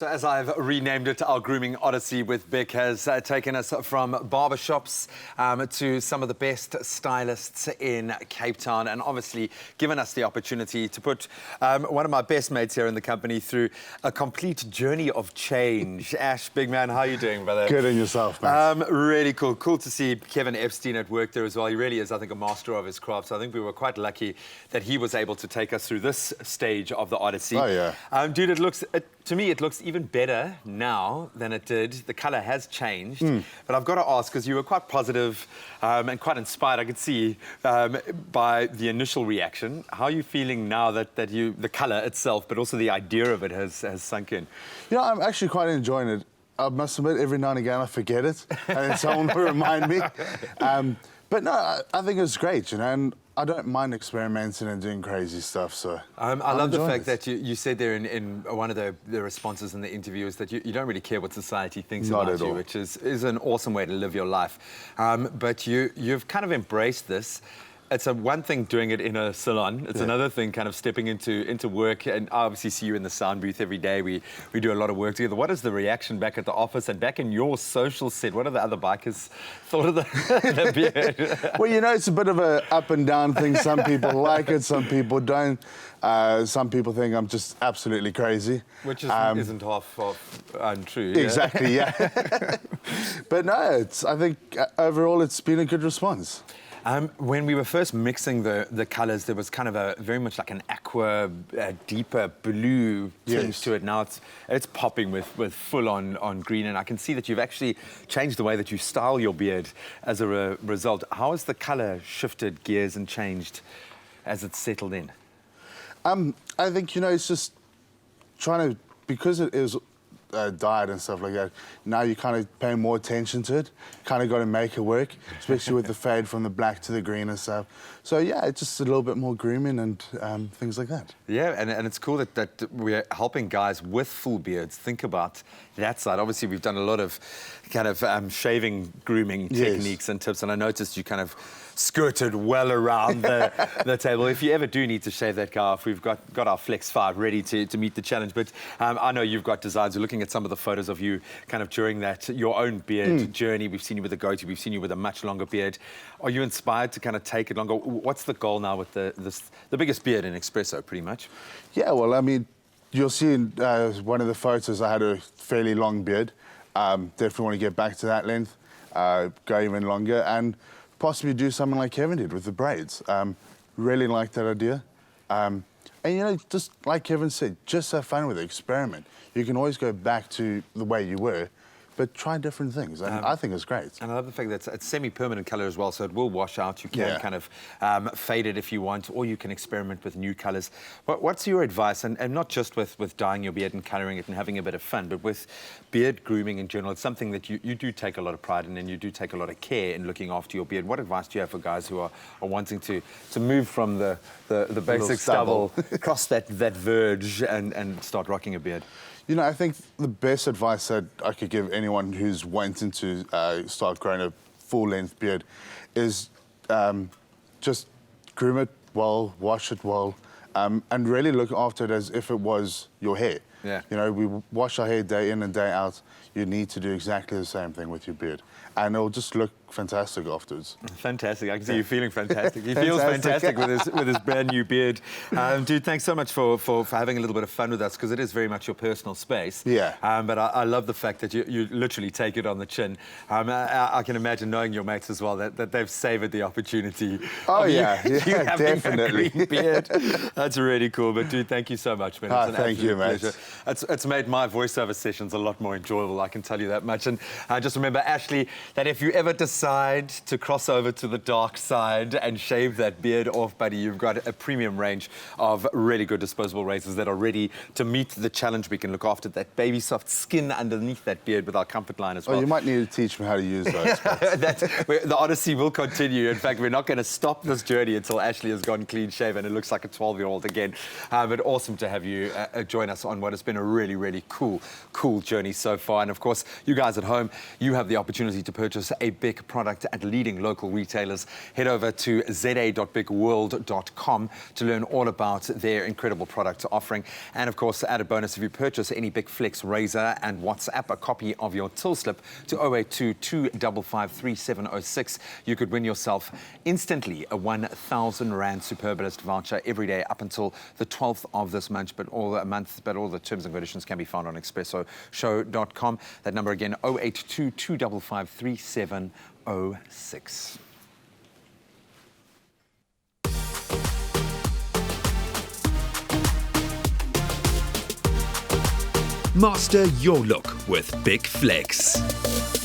So as I've renamed it, our grooming odyssey with BIC has taken us from barbershops to some of the best stylists in Cape Town, and obviously given us the opportunity to put one of my best mates here in the company through a complete journey of change. Ash, big man, how are you doing, brother? Good, and yourself, mate? Really cool. Cool to see Kevin Epstein at work there as well. He really is, I think, a master of his craft. So I think we were quite lucky that he was able to take us through this stage of the odyssey. Oh, yeah. Dude, to me, it looks even better now than it did. The colour has changed. But I've got to ask, because you were quite positive and quite inspired, I could see, by the initial reaction. How are you feeling now that the colour itself, but also the idea of it has sunk in? You know, I'm actually quite enjoying it. I must admit, every now and again I forget it, and then someone will remind me. But no, I think it's great, you know, and I don't mind experimenting and doing crazy stuff, so I love the fact that you said there in one of the responses in the interview is that you don't really care what society thinks about you, which is an awesome way to live your life. But you've kind of embraced this. It's one thing doing it in a salon. It's another thing kind of stepping into work, and I obviously see you in the sound booth every day. We do a lot of work together. What is the reaction back at the office and back in your social set? What have the other bikers thought of the beard? Well, you know, it's a bit of a up and down thing. Some people like it, some people don't. Some people think I'm just absolutely crazy. Which isn't half untrue. Exactly, yeah. But no, I think overall it's been a good response. When we were first mixing the colours, there was kind of very much like an aqua, deeper blue tinge to it. Now it's popping with full on green, and I can see that you've actually changed the way that you style your beard as a result. How has the colour shifted gears and changed as it's settled in? I think, you know, it's just trying to, because it is diet and stuff like that, now you kind of pay more attention to it. Kind of got to make it work, especially with the fade from the black to the green and stuff. So yeah, it's just a little bit more grooming and things like that. Yeah, and it's cool that we're helping guys with full beards think about that side. Obviously, we've done a lot of kind of shaving grooming techniques and tips, and I noticed you kind of skirted well around the table. If you ever do need to shave that guy off, we've got our Flex 5 ready to meet the challenge. But I know you've got designs. We're looking at some of the photos of you kind of during your own beard journey. We've seen you with a goatee. We've seen you with a much longer beard. Are you inspired to kind of take it longer? What's the goal now with the biggest beard in Expresso, pretty much? Yeah, well, I mean, you'll see in one of the photos I had a fairly long beard. Definitely want to get back to that length, go even longer, and possibly do something like Kevin did with the braids. Really like that idea. And, you know, just like Kevin said, just have fun with it, experiment. You can always go back to the way you were, but try different things, and I think it's great. And I love the fact that it's semi-permanent colour as well, so it will wash out. You can kind of fade it if you want, or you can experiment with new colours. What's your advice, and not just with dyeing your beard and colouring it and having a bit of fun, but with beard grooming in general? It's something that you do take a lot of pride in, and you do take a lot of care in looking after your beard. What advice do you have for guys who are wanting to move from the basic stubble, cross that verge, and start rocking a beard? You know, I think the best advice that I could give anyone who's wanting to start growing a full-length beard is just groom it well, wash it well, and really look after it as if it was your hair. Yeah. You know, we wash our hair day in and day out. You need to do exactly the same thing with your beard, and it'll just look fantastic afterwards. Fantastic. I can see you feeling fantastic. He feels fantastic with his brand new beard. Dude, thanks so much for having a little bit of fun with us, because it is very much your personal space. Yeah. But I love the fact that you literally take it on the chin. I can imagine, knowing your mates as well, that they've savoured the opportunity. Oh, you yeah, having definitely. a green beard. That's really cool. But dude, thank you so much, man. It's an thank you, mate. pleasure. It's made my voiceover sessions a lot more enjoyable, I can tell you that much. And just remember, Ashley, that if you ever decide to cross over to the dark side and shave that beard off, buddy, you've got a premium range of really good disposable razors that are ready to meet the challenge. We can look after that baby soft skin underneath that beard with our comfort line as well. Oh, you might need to teach me how to use those. The odyssey will continue. In fact, we're not going to stop this journey until Ashley has gone clean shaven and it looks like a 12-year-old again. But awesome to have you join us on what is it's been a really, really cool journey so far. And of course, you guys at home, you have the opportunity to purchase a BIC product at leading local retailers. Head over to za.bicworld.com to learn all about their incredible product offering. And of course, added bonus, if you purchase any BIC Flex razor and WhatsApp a copy of your till slip to 082 255 3706, you could win yourself instantly a 1,000 Rand Superbalist voucher every day up until the 12th of this month. But all the terms and conditions can be found on expressoshow.com. That number again, 082 255 3706. Master your look with BIC Flex.